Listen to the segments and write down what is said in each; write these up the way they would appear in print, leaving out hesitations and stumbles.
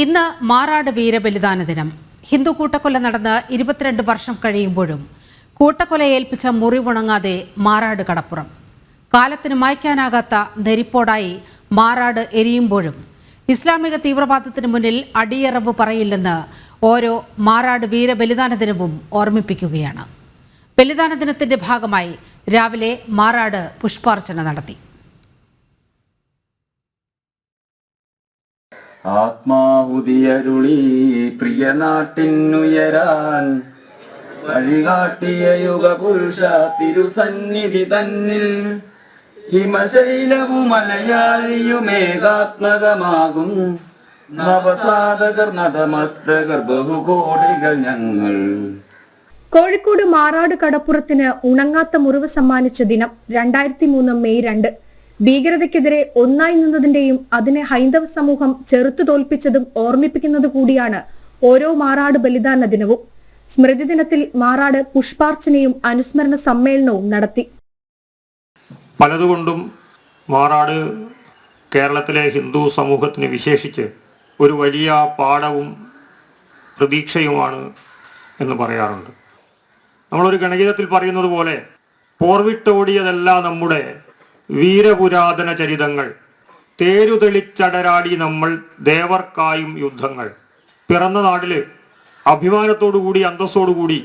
ഇന്ന് മാറാട് വീരബലിദാന ദിനം. ഹിന്ദു കൂട്ടക്കൊല നടന്ന് 22 വർഷം കഴിയുമ്പോഴും കൂട്ടക്കൊല ഏൽപ്പിച്ച മുറിവുണങ്ങാതെ മാറാട് കടപ്പുറം. കാലത്തിന് മായ്ക്കാനാകാത്ത നെരിപ്പോടായി മാറാട് എരിയുമ്പോഴും ഇസ്ലാമിക തീവ്രവാദത്തിന് മുന്നിൽ അടിയറവ് പറയില്ലെന്ന് ഓരോ മാറാട് വീരബലിദാന ദിനവും ഓർമ്മിപ്പിക്കുകയാണ്. ബലിദാന ദിനത്തിന്റെ ഭാഗമായി രാവിലെ മാറാട് പുഷ്പാർച്ചന നടത്തി. ആത്മാവുതിയരുളി പ്രിയ നാട്ടിനുയരാൻ വഴികാട്ടിയ യുഗപുരുഷ തിരുസന്നിധി തന്നിൽ ഹിമശൈലവും മലയാളിയുമേകാത്മകമാകും നവസാധകർ നതമസ്തകർ ബഹുകോടികൾ ഞങ്ങൾ. കോഴിക്കോട് മാറാട് കടപ്പുറത്തിന് ഉണങ്ങാത്ത മുറിവ് സമ്മാനിച്ച ദിനം 2003 മെയ് 2. ഭീകരതയ്ക്കെതിരെ ഒന്നായി നിന്നതിന്റെയും അതിനെ ഹൈന്ദവ സമൂഹം ചെറുത്തു തോൽപ്പിച്ചതും ഓർമ്മിപ്പിക്കുന്നത് കൂടിയാണ് ഓരോ മാറാട് ബലിദാന ദിനവും. സ്മൃതി ദിനത്തിൽ മാറാട് പുഷ്പാർച്ചനയും അനുസ്മരണ സമ്മേളനവും നടത്തി. പലതുകൊണ്ടും മാറാട് കേരളത്തിലെ ഹിന്ദു സമൂഹത്തിന് വിശേഷിച്ച് ഒരു വലിയ പാഠവും പ്രതീക്ഷയുമാണ് എന്ന് പറയാറുണ്ട്. നമ്മളൊരു ഗണഗീതത്തിൽ പറയുന്നത് പോലെ പോർവിട്ടോടിയതല്ല നമ്മുടെ വീരപുരാതന ചരിതങ്ങൾ, തേരുതെളിച്ചടരാടി നമ്മൾ ദേവർക്കായും യുദ്ധങ്ങൾ. പിറന്ന നാട്ടില് അഭിമാനത്തോടുകൂടി അന്തസ്സോടുകൂടി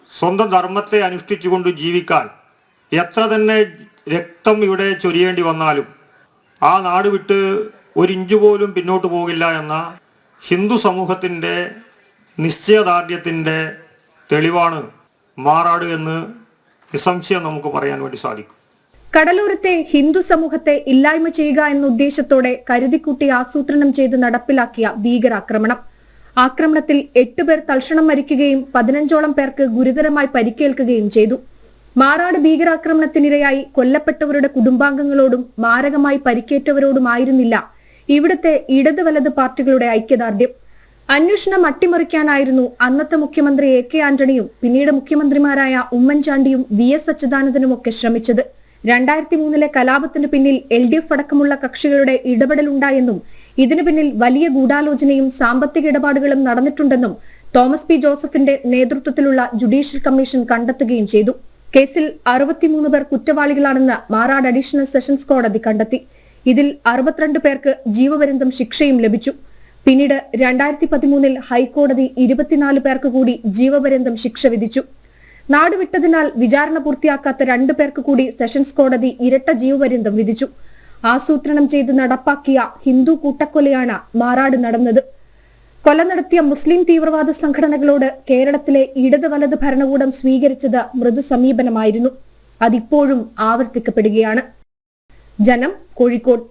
സ്വന്തം ധർമ്മത്തെ അനുഷ്ഠിച്ചുകൊണ്ട് ജീവിക്കാൻ എത്ര തന്നെ രക്തം ഇവിടെ ചൊരിയേണ്ടി വന്നാലും ആ നാട് വിട്ട് ഒരിഞ്ചു പോലും പിന്നോട്ട് പോകില്ല എന്ന ഹിന്ദു സമൂഹത്തിൻ്റെ നിശ്ചയദാർഢ്യത്തിൻ്റെ തെളിവാണ് മാറാട് എന്ന് നിസ്സംശയം നമുക്ക് പറയാൻ വേണ്ടി സാധിക്കും. കടലോരത്തെ ഹിന്ദു സമൂഹത്തെ ഇല്ലായ്മ ചെയ്യുക എന്ന ഉദ്ദേശത്തോടെ കരുതിക്കൂട്ടി ആസൂത്രണം ചെയ്ത് നടപ്പിലാക്കിയ ഭീകരാക്രമണം. ആക്രമണത്തിൽ 8 പേർ തൽക്ഷണം മരിക്കുകയും 15ഓളം പേർക്ക് ഗുരുതരമായി പരിക്കേൽക്കുകയും ചെയ്തു. മാറാട് ഭീകരാക്രമണത്തിനിരയായി കൊല്ലപ്പെട്ടവരുടെ കുടുംബാംഗങ്ങളോടും മാരകമായി പരിക്കേറ്റവരോടുമായിരുന്നില്ല ഇവിടുത്തെ ഇടത് വലത് പാർട്ടികളുടെ ഐക്യദാർഢ്യം. അന്വേഷണം അട്ടിമറിക്കാനായിരുന്നു അന്നത്തെ മുഖ്യമന്ത്രി AK ആന്റണിയും പിന്നീട് മുഖ്യമന്ത്രിമാരായ ഉമ്മൻചാണ്ടിയും VS അച്യുതാനന്ദനുമൊക്കെ ശ്രമിച്ചത്. 2003 കലാപത്തിന് പിന്നിൽ LDF അടക്കമുള്ള കക്ഷികളുടെ ഇടപെടലുണ്ടായെന്നും ഇതിനു പിന്നിൽ വലിയ ഗൂഢാലോചനയും സാമ്പത്തിക ഇടപാടുകളും നടന്നിട്ടുണ്ടെന്നും തോമസ് P ജോസഫിന്റെ നേതൃത്വത്തിലുള്ള ജുഡീഷ്യൽ കമ്മീഷൻ കണ്ടെത്തുകയും ചെയ്തു. കേസിൽ 63 പേർ കുറ്റവാളികളാണെന്ന് മാറാട് അഡീഷണൽ സെഷൻസ് കോടതി കണ്ടെത്തി. ഇതിൽ 62 പേർക്ക് ജീവപര്യന്തം ശിക്ഷയും ലഭിച്ചു. പിന്നീട് 2013 ഹൈക്കോടതി 24 പേർക്ക് കൂടി ജീവപര്യന്തം ശിക്ഷ വിധിച്ചു. നാടുവിട്ടതിനാൽ വിചാരണ പൂർത്തിയാക്കാത്ത 2 പേർക്ക് കൂടി സെഷൻസ് കോടതി ഇരട്ട ജീവപര്യന്തം വിധിച്ചു. ആസൂത്രണം ചെയ്ത് നടപ്പാക്കിയ ഹിന്ദു കൂട്ടക്കൊലയാണ് മാറാട് നടന്നത്. കൊല നടത്തിയ മുസ്ലിം തീവ്രവാദ സംഘടനകളോട് കേരളത്തിലെ ഇടത് വലത് ഭരണകൂടം സ്വീകരിച്ചത് മൃദു സമീപനമായിരുന്നു. അതിപ്പോഴും ആവർത്തിക്കപ്പെടുകയാണ്. ജനം, കോഴിക്കോട്.